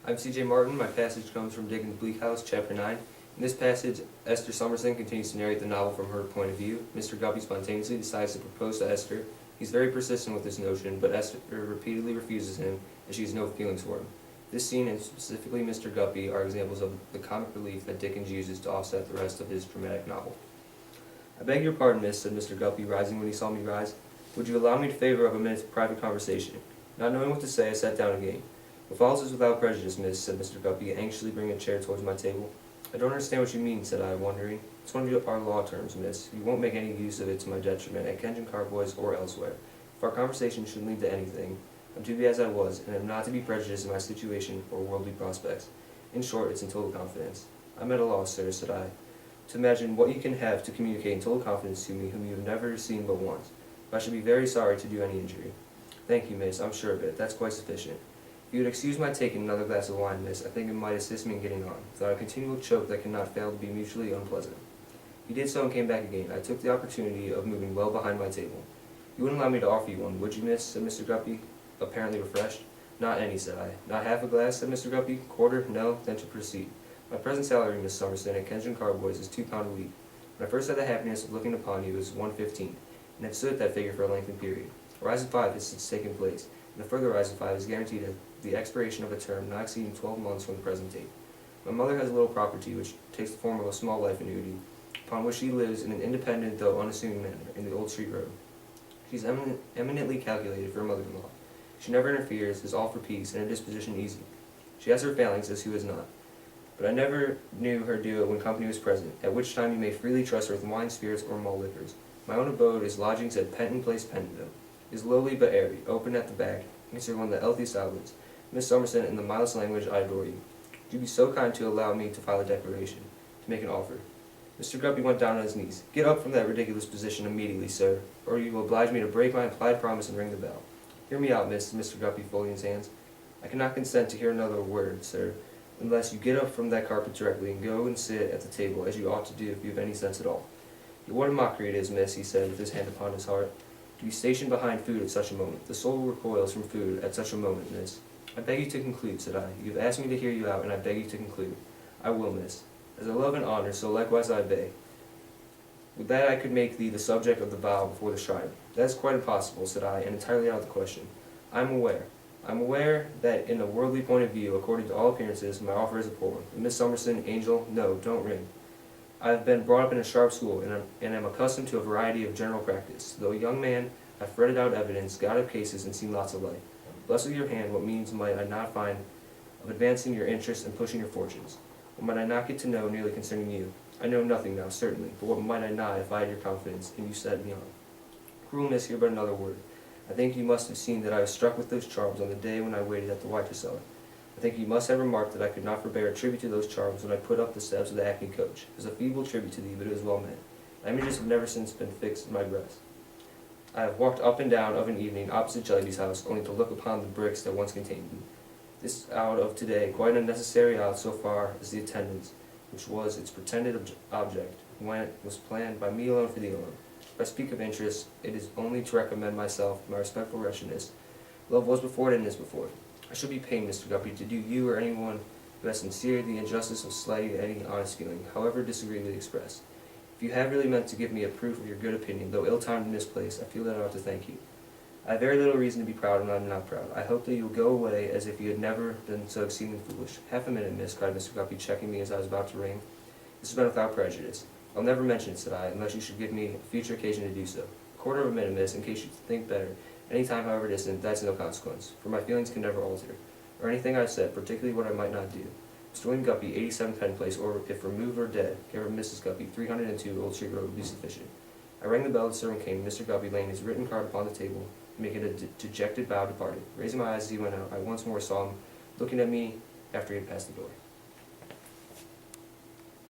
I'm C.J. Martin. My passage comes from Dickens Bleak House, Chapter 9. In this passage, Esther Summerson continues to narrate the novel from her point of view. Mr. Guppy spontaneously decides to propose to Esther. He's very persistent with this notion, but Esther repeatedly refuses him, and she has no feelings for him. This scene, and specifically Mr. Guppy, are examples of the comic relief that Dickens uses to offset the rest of his dramatic novel. "I beg your pardon, miss," said Mr. Guppy, rising when he saw me rise. "Would you allow me to favor of a minute's private conversation?" Not knowing what to say, I sat down again. "What follows is without prejudice, miss," said Mr. Guppy, anxiously bringing a chair towards my table. "I don't understand what you mean," said I, wondering. "It's one of our law terms, miss. You won't make any use of it to my detriment at Kensington Carboys or elsewhere. If our conversation should lead to anything, I'm to be as I was, and am not to be prejudiced in my situation or worldly prospects. In short, it's in total confidence." "I'm at a loss, sir," said I, "to imagine what you can have to communicate in total confidence to me whom you have never seen but once. But I should be very sorry to do any injury." "Thank you, miss, I'm sure of it. That's quite sufficient. If you would excuse my taking another glass of wine, miss, I think it might assist me in getting on, without a continual choke that cannot fail to be mutually unpleasant." He did so and came back again. I took the opportunity of moving well behind my table. "You wouldn't allow me to offer you one, would you, miss?" said Mr. Guppy, apparently refreshed. "Not any," said I. "Not half a glass?" said Mr. Guppy. "Quarter? No? Then to proceed. My present salary, Miss Summerson, at Kensington Carboys is £2 a week. When I first had the happiness of looking upon you, it was 1.15, and have stood at that figure for a lengthened period. A rise of 5 has since taken place, and a further rise of 5 is guaranteed at the expiration of a term not exceeding 12 months from the present date. My mother has a little property which takes the form of a small life annuity, upon which she lives in an independent though unassuming manner in the Old Street Road. She is eminently calculated for a mother-in-law. She never interferes, is all for peace, and her disposition easy. She has her failings, as who has not. But I never knew her do it when company was present, at which time you may freely trust her with wine, spirits, or malt liquors. My own abode is lodgings at Penton Place, Pentonville. It is lowly but airy, open at the back, and considered one of the healthiest outlets. Miss Summerson, in the mildest language, I adore you. Would you be so kind to allow me to file a declaration, to make an offer?" Mr. Guppy went down on his knees. "Get up from that ridiculous position immediately, sir, or you will oblige me to break my implied promise and ring the bell." "Hear me out, miss," said Mr. Guppy, folding his hands. "I cannot consent to hear another word, sir, unless you get up from that carpet directly and go and sit at the table, as you ought to do if you have any sense at all." "Yet what a mockery it is, miss," he said, with his hand upon his heart, "to be stationed behind food at such a moment. The soul recoils from food at such a moment, miss." "I beg you to conclude," said I. "You have asked me to hear you out, and I beg you to conclude." "I will, miss. As I love and honor, so likewise I obey. Would that I could make thee the subject of the vow before the shrine." "That is quite impossible," said I, "and entirely out of the question. I am aware that in a worldly point of view, according to all appearances, my offer is a poor one. And Miss Summerson, angel, no, don't ring. I have been brought up in a sharp school, and am accustomed to a variety of general practice. Though a young man, I've fretted out evidence, got up cases, and seen lots of light. Bless with your hand, what means might I not find of advancing your interests and pushing your fortunes? What might I not get to know nearly concerning you? I know nothing now, certainly, but what might I not if I had your confidence, and you set me on? Cruel miss, hear but another word. I think you must have seen that I was struck with those charms on the day when I waited at the wine cellar. I think you must have remarked that I could not forbear a tribute to those charms when I put up the steps of the hackney coach. It was a feeble tribute to thee, but it was well meant. The images have never since been fixed in my breast. I have walked up and down of an evening opposite Jellyby's house, only to look upon the bricks that once contained thee. This out of today, quite unnecessary out so far as the attendance, which was its pretended object, when it was planned by me alone for thee alone. If I speak of interest, it is only to recommend myself, my respectful wretchedness. Love was before it and is before it. I should be pained, Mr. Guppy, to do you or anyone who has sincerely the injustice of slighting any honest feeling, however disagreeably expressed. If you have really meant to give me a proof of your good opinion, though ill-timed and misplaced, I feel that I ought to thank you. I have very little reason to be proud, and I am not proud. I hope that you will go away as if you had never been so exceedingly foolish." "Half a minute, miss," cried Mr. Guppy, checking me as I was about to ring. "This has been without prejudice. I'll never mention it," said I, "unless you should give me a future occasion to do so. A quarter of a minute, miss, in case you think better. Any time, however distant, that's no consequence, for my feelings can never alter, or anything I've said, particularly what I might not do. Mr. William Guppy, 87 Penn Place, or if removed or dead, care of Mrs. Guppy, 302 Old Street Road, would be sufficient." I rang the bell, the servant came, and Mr. Guppy, laying his written card upon the table, making a dejected bow, departed. Raising my eyes as he went out, I once more saw him looking at me after he had passed the door.